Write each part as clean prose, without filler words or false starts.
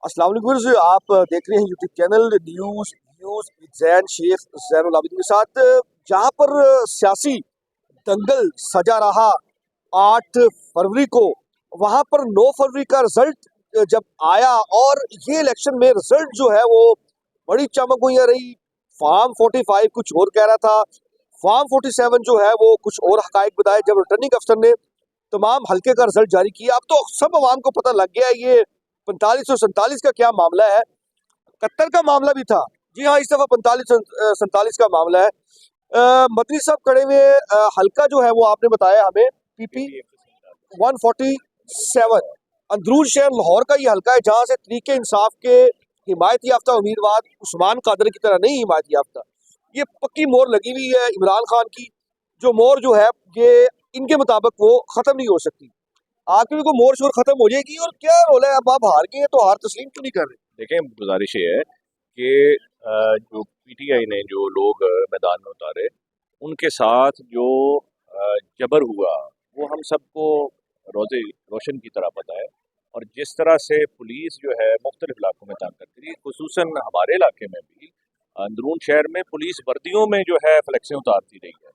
अस्सलाम वालेकुम व्यूअर्स, आप देख रहे हैं YouTube channel news news with Zain Sheikh Zainul Abideen के साथ। जहां पर सियासी दंगल सजा रहा 8 फरवरी को, वहां पर 9 फरवरी का रिजल्ट जब आया और ये इलेक्शन में रिजल्ट जो है वो बड़ी चमक हुई रही। फॉर्म 45 कुछ और कह रहा था, फॉर्म 47 जो है वो कुछ और हकायक बताए। जब रिटर्निंग अफसर ने तमाम हल्के का रिजल्ट जारी किया, अब तो सब अवाम को पता लग गया है ये 4547 का क्या मामला है। 71 का मामला भी था, जी हाँ, इस दफा 45 47 का मामला है। मदनी साहब खड़े हुए, हल्का जो है वो आपने बताया हमें पीपी 147 अंदरून शहर लाहौर का ये हल्का है, जहां से तरीके इंसाफ के हिमायत याफ्ता उम्मीदवार उस्मान कादर की तरह नहीं हिमायत याफ्ता, ये पक्की मोहर लगी हुई है इमरान खान की। जो मोहर जो है ये इनके मुताबिक वो खत्म नहीं हो सकती। आपकी भी कोई मोहर शोर खत्म हो जाएगी? और क्या रोल है, अब आप हार गए हैं तो हार तस्लीम क्यों नहीं कर रहे? देखें, गुजारिश ये है कि जो पीटीआई ने जो लोग मैदान में उतारे उनके साथ जो जबर हुआ वो हम सबको रोज़े रोशन की तरह पता है। और जिस तरह से पुलिस जो है मुख्तलिफ इलाकों में तंग करती रही, खुसूसन हमारे इलाके में भी अंदरून शहर में पुलिस वर्दियों में जो है फ्लेक्सें उतारती रही है।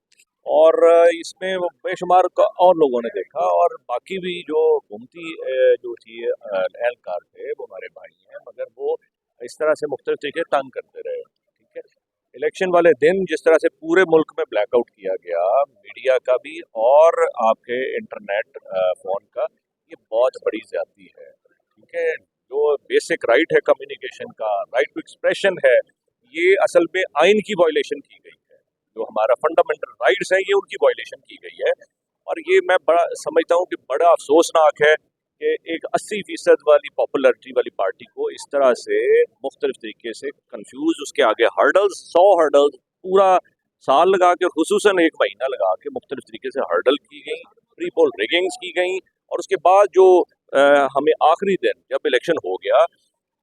और इसमें वो बेशुमार और लोगों ने देखा, और बाकी भी जो घूमती जो थी एहलकार थे वो हमारे भाई हैं, मगर वो इस तरह से मुख्तलिफ तरीके तंग करते रहे। ठीक है, इलेक्शन वाले दिन जिस तरह से पूरे मुल्क में ब्लैकआउट किया गया, मीडिया का भी और आपके इंटरनेट फ़ोन का, ये बहुत बड़ी ज्यादती है। ठीक है, जो बेसिक राइट है कम्युनिकेशन का, राइट टू एक्सप्रेशन है, ये असल में आइन की वायलेशन की गई है। जो हमारा फंडामेंटल राइट्स हैं ये उनकी वायलेशन की गई है। और ये मैं बड़ा समझता हूँ कि बड़ा अफसोसनाक है कि एक 80% वाली पॉपुलरिटी वाली पार्टी को इस तरह से मुख्तलिफ तरीके से कंफ्यूज, उसके आगे हर्डल्स 100 हर्डल्स पूरा साल लगा के, खुसूसन एक महीना लगा के मुख्तलिफ तरीके से हर्डल की गई, प्री पोल रिगिंग्स की गई। और उसके बाद जो हमें आखिरी दिन जब इलेक्शन हो गया,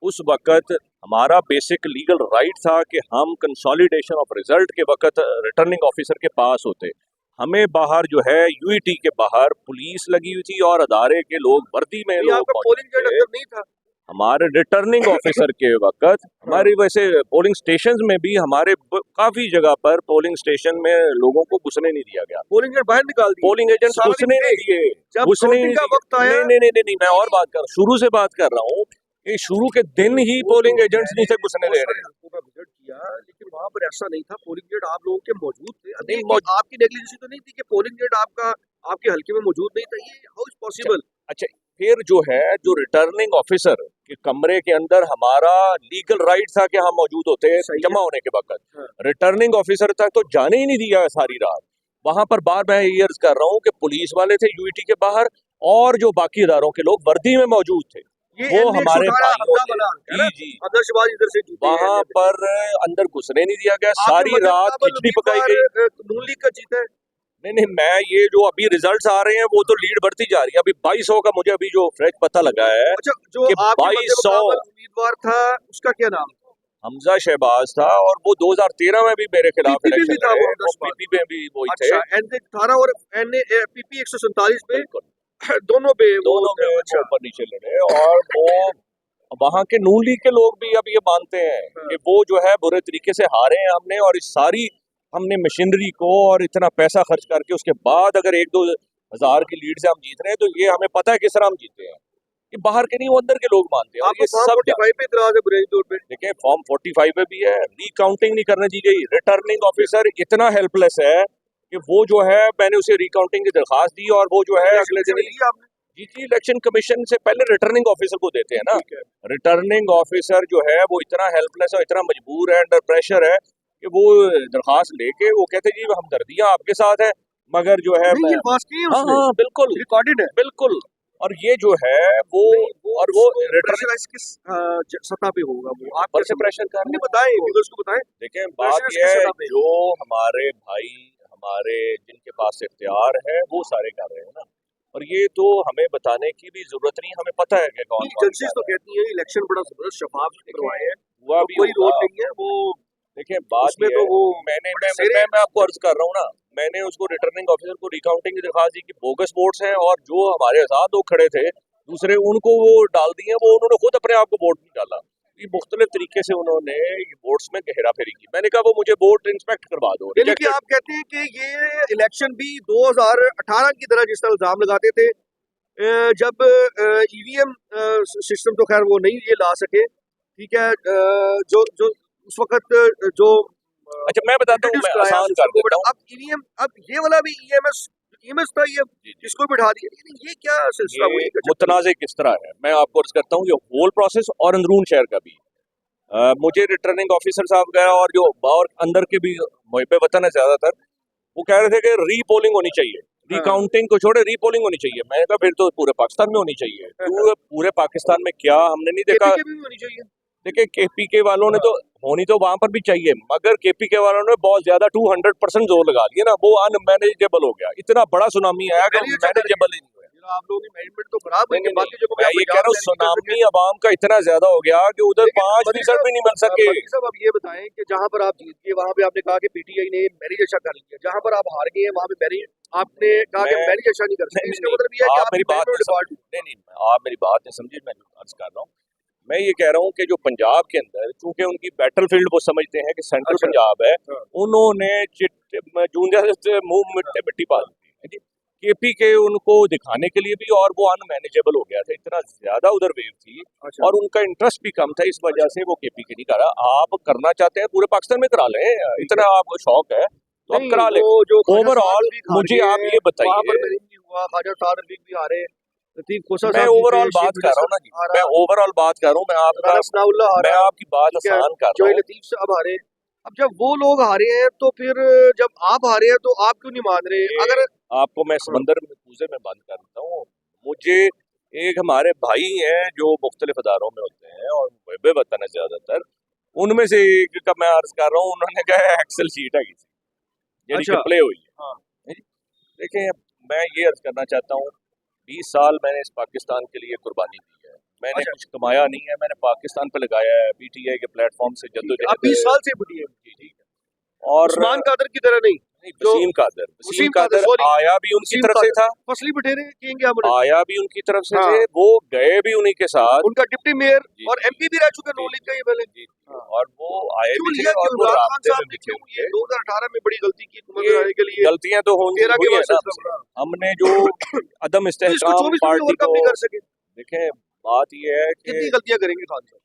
उस वक़्त हमारा बेसिक लीगल राइट था कि हम कंसोलिडेशन ऑफ रिजल्ट के वक़्त रिटर्निंग ऑफिसर के पास होते। हमें बाहर जो है यूईटी के बाहर पुलिस लगी हुई थी और अदारे के लोग वर्दी में लोग पोलिंग एजेंट अंदर नहीं था? हमारे रिटर्निंग ऑफिसर के वक़्त हमारे वैसे पोलिंग स्टेशंस में भी हमारे काफ़ी जगह पर पोलिंग स्टेशन में लोगों को घुसने नहीं दिया गया। पोलिंग एजेंट बाहर निकाल दिए, पोलिंग एजेंट्स घुसने नहीं दिए, जब घुसने नहीं काउंटिंग का दिए। वक्त आया। नहीं, मैं और बात कर, शुरू से बात कर रहा हूँ कि शुरू के दिन ही पोलिंग एजेंट्स नहीं थे घुसने दे रहे। हल्कों का विजिट किया, लेकिन वहां पर ऐसा नहीं था। पोलिंग एजेंट आप लोगों के मौजूद थे। नहीं, आपकी नेग्लिजेंसी तो नहीं थी कि पोलिंग एजेंट आपका आपके हल्के में मौजूद नहीं था? ये हाउ इज पॉसिबल? अच्छा, फिर जो है जो रिटर्निंग ऑफिसर के कमरे के अंदर हमारा लीगल राइट था कि हम मौजूद होते जमा होने के वक्त। हाँ। रिटर्निंग ऑफिसर तक तो जाने ही नहीं दिया सारी रात। वहां पर बार मैं ये अर्ज कर रहा हूँ कि पुलिस वाले थे यूईटी के बाहर, और जो बाकी इदारों के लोग वर्दी में मौजूद थे, वो हमारे भाइयों थे। जी, इधर से वहां पर अंदर घुसने नहीं दिया गया। सारी रात खिचड़ी पकाई गई। नून लीग का जीता है। नहीं, मैं ये जो अभी रिजल्ट्स आ रहे हैं वो तो लीड बढ़ती जा रही है। अभी 2200 का मुझे अभी जो फ्रेश पता लगा है। अच्छा, जो कि आपके 2200 उम्मीदवार था उसका क्या नाम था? हमजा शहबाज था, और वो 2013 में भी मेरे खिलाफ पीपी इलेक्शन भी था लड़े, वो, वो पीपी में भी वही थे। एन 18 और एन पीपी 147 पे दोनों पे दोनों में वो ऊपर नीचे लड़े। और वो वहां के नून लीग के लोग भी अब ये मानते हैं कि वो जो है बुरे तरीके से हारे हैं हमने, और इस सारी हमने मशीनरी को और इतना पैसा खर्च करके उसके बाद अगर 1-2 हजार की लीड से हम जीत रहे हैं, तो ये हमें पता है किस तरह हम जीते हैं। ये बाहर के नहीं, वो अंदर के लोग मानते हैं। और ये सब 45 पे इतराज है बुनियादी तौर पे। देखिए, फॉर्म 45 में भी है, रिकाउंटिंग नहीं करने दी गई। रिटर्निंग ऑफिसर इतना हेल्पलेस है कि वो जो है, मैंने उसे रिकाउंटिंग की दरखास्त दी और वो जो है अगले दिन जी इलेक्शन कमीशन से पहले रिटर्निंग ऑफिसर को देते हैं ना। रिटर्निंग ऑफिसर जो है वो इतना हेल्पलेस और इतना मजबूर है, अंडर प्रेशर है, कि वो दरखास्त लेके वो कहते जी हमदर्दियां आपके साथ है, मगर जो है हाँ बिल्कुल रिकॉर्डेड है, बिल्कुल। और ये जो है वो और वो प्रेशराइज किस सतह पे होगा? वो आप ऊपर से प्रेशर कर रहे हैं। बताएं, व्यूअर्स को बताएं। देखें, बात प्रेशराइज ये किस है, सतह पे? जो हमारे भाई हमारे जिनके पास इख्तियार है वो सारे कर रहे हैं ना। और ये तो हमें बताने की भी जरूरत नहीं, हमें पता है कि कौन कौन एजेंसीज तो कहती है इलेक्शन बड़ा जबरदस्त शफाफ करवाए हैं, हुआ भी कोई रोल होगा। नहीं है वो। देखिए, बात उसमें ये तो है, वो मैं आपको अर्ज कर रहा हूँ ना, मैंने उसको रिटर्निंग ऑफिसर को रिकाउंटिंग की दरखास्त दी कि बोगस वोट्स हैं, और जो हमारे साथ लोग खड़े थे दूसरे उनको वो डाल दिए, वो उन्होंने खुद अपने आप को वोट नहीं डाला। ये मुख्तलिफ तरीके से उन्होंने ये वोट्स में हेरा फेरी की। मैंने कहा वो मुझे वोट इंस्पेक्ट करवा दो। यानी कि आप कहते हैं कि ये इलेक्शन भी 2018 की तरह जिस तरह इल्जाम लगाते थे, जब ईवीएम सिस्टम तो खैर वो नहीं ये ला सके, ठीक है, जो जो उस वक्त जो अच्छा मैं बताता हूँ, मैं आसान कर देता हूँ। अब ईवीएम, अब ये वाला भी ईएमएस था, ये इसको बिठा दिया। ये क्या सिलसिला हुई? ये मुतनाज़ किस तरह है, मैं आपको अर्ज करता हूँ। ये होल प्रोसेस और अंदरून शहर का भी मुझे रिटर्निंग ऑफिसर साहब गया और जो बाहर अंदर के भी मुहिब वतन है ज्यादातर, वो कह रहे थे कि रीपोलिंग होनी चाहिए, रिकाउंटिंग को छोड़े रीपोलिंग होनी चाहिए। मैंने कहा फिर तो पूरे पाकिस्तान में होनी चाहिए। पूरे पाकिस्तान में क्या हमने नहीं देखा? भी होनी चाहिए। देखिए केपीके वालों ने तो होनी तो वहां पर भी चाहिए, मगर केपीके वालों ने बहुत ज्यादा 200% जोर लगा दिया ना, वो अनमैनेजेबल हो गया। इतना बड़ा सुनामी आया कि मैनेजेबल ही नहीं हुआ। आप लोगों की मैनेजमेंट तो खराब हुई। बाकी जो मैं ये कह रहा हूँ, सुनामी अवाम का इतना ज्यादा हो गया कि उधर 5% भी नहीं बन सके। साहब अब ये बताएं कि जहाँ पर आप जीत गए वहाँ पे आपने कहा कि पीटीआई ने मैरिज अच्छा कर लिया, जहाँ पर आप हार गए हैं वहाँ पे मैरिज आपने कहा कि मैरिज अच्छा नहीं कर सकते। इसका मतलब ये है कि आप मेरी बात नहीं, आप मेरी बात नहीं समझे, मैं अर्ज कर रहा हूँ। मैं ये कह रहा हूँ कि जो पंजाब के अंदर, चूंकि उनकी बैटल फील्ड वो समझते हैं कि सेंट्रल पंजाब है, उन्होंने जूंजा से मुंह मिट्टी पा दी है। केपी के उनको दिखाने के लिए भी, और वो अनमैनेजेबल हो गया था, इतना ज्यादा उधर वेव थी। और उनका इंटरेस्ट भी कम था, इस वजह से वो केपी के नहीं करा। आप करना चाहते हैं पूरे पाकिस्तान में करा लें, इतना आपको शौक है तो आप करा लें। ओवरऑल मुझे आप ये बताइए, मैं ओवरऑल बात कर रहा हूँ ना जी, मैं ओवरऑल बात कर रहा हूँ, मैं आपकी बात आसान कर रहा हूँ। लतीफ साहब हारे, अब जब वो लोग हारे हैं तो फिर जब आप हारे हैं तो आप क्यों नहीं मान रहे? अगर आपको मैं समंदर में कूजे में बंद कर देता हूँ, मुझे एक हमारे भाई हैं जो मुख्तलिफ अदारों में होते हैं और मुहब्बे वतन है ज्यादातर, उनमें से एक का मैं अर्ज कर रहा हूँ। उन्होंने कहा एक्सेल शीट है यानी प्ले हुई है। देखें मैं ये अर्ज करना चाहता हूँ, 20 साल मैंने इस पाकिस्तान के लिए कुर्बानी दी है। मैंने कुछ कमाया नहीं है, मैंने पाकिस्तान पे लगाया है पीटीआई के प्लेटफॉर्म से जद्दोजहद। 20 साल से बढ़ी है जी। और उस्मान कादर की तरह नहीं, वसीम कादर आया भी उनकी तरफ से था, फसली बटेरे कहेंगे आप, आया भी उनकी तरफ से थे, वो गए भी उन्हीं के साथ। उनका डिप्टी मेयर और एमपी भी रह चुके नॉलेज का ये पहले, और वो आए भी थे और वो रास्ते में दिखे हुए। 2018 में बड़ी गलती की हुकूमत आने के लिए। गलतियां तो होंगी है ना, हमने जो अदम इस्तेहकाम पार्टी को कर सके। देखें बात ये है कि कितनी गलतियां करेंगे खान साहब?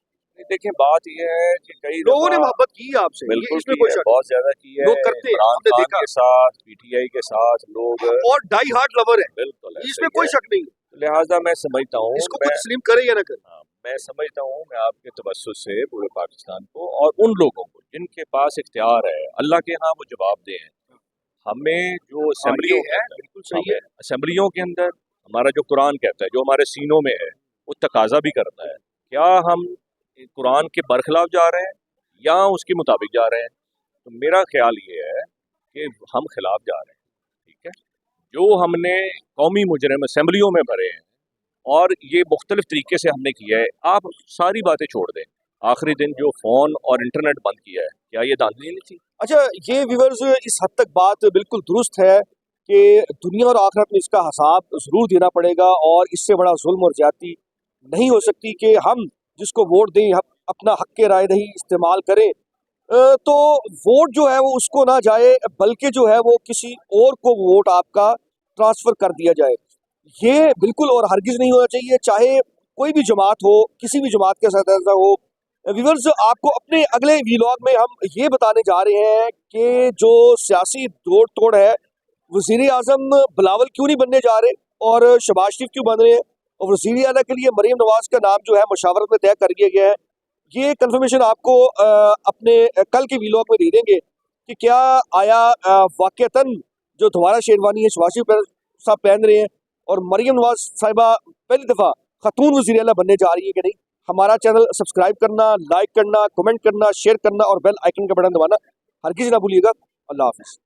देखें बात ये है कि कई लोगों ने मोहब्बत की है आपसे, बिल्कुल इसमें कोई शक बहुत ज्यादा की है, लोग करते हैं, इमरान खान के साथ, पीटीआई के साथ लोग, और डाई हार्ट लवर है, बिल्कुल इसमें कोई शक नहीं। लिहाजा मैं समझता हूँ, इसको खुद तस्लीम करे या ना करे, मैं समझता हूँ, मैं आपके तवज्जुह से पूरे पाकिस्तान को और उन लोगों को जिनके पास इख्तियार है, अल्लाह के यहाँ वो जवाब दें। हमें जो असेंबलियों है, बिल्कुल सही है, असेंबलियों के अंदर हमारा जो कुरान कहता है, जो हमारे सीनों में है, वो तकाजा भी करता है। क्या हम कुरान के बरखिलाफ जा रहे हैं या उसके मुताबिक जा रहे हैं? तो मेरा ख्याल ये है कि हम खिलाफ जा रहे हैं। ठीक है, जो हमने कौमी मुजरिम असेंबलियों में भरे हैं और ये मुख्तलिफ तरीके से हमने किया है, आप सारी बातें छोड़ दें। आखिरी दिन जो फ़ोन और इंटरनेट बंद किया है, क्या ये धांधली नहीं थी? अच्छा, ये व्यूअर्स इस हद तक बात बिल्कुल दुरुस्त है कि दुनिया और आखिरत में इसका हिसाब ज़रूर देना पड़ेगा, और इससे बड़ा जुल्म और ज्यादती नहीं हो सकती कि हम जिसको वोट दें, हम अपना हक के राय नहीं इस्तेमाल करें, तो वोट जो है वो उसको ना जाए, बल्कि जो है वो किसी और को वोट आपका ट्रांसफ़र कर दिया जाए। ये बिल्कुल और हरगिज़ नहीं होना चाहिए, चाहे कोई भी जमात हो, किसी भी जमात के साथ ऐसा हो। व्यूअर्स, आपको अपने अगले व्लॉग में हम ये बताने जा रहे हैं कि जो सियासी दौड़ तोड़ है, वज़ीर आज़म बिलावल क्यों नहीं बनने जा रहे और शहबाज शरीफ क्यों बन रहे हैं, और वज़ीर आला के लिए मरीम नवाज का नाम जो है मुशावरत में तय कर दिया गया है। ये कंफर्मेशन आपको अपने कल के व्लॉग में दे देंगे कि क्या आया वाक़तन जो दोबारा शेरवानी है शहबाज शरीफ साहब पहन रहे हैं और मरीम नवाज साहिबा पहली दफ़ा खातून वज़ीर आला बनने जा रही है कि नहीं। हमारा चैनल सब्सक्राइब करना, लाइक करना, कमेंट करना, शेयर करना और बेल आइकन का बटन दबाना हरगिज़ ना भूलिएगा। अल्लाह हाफ़िज़।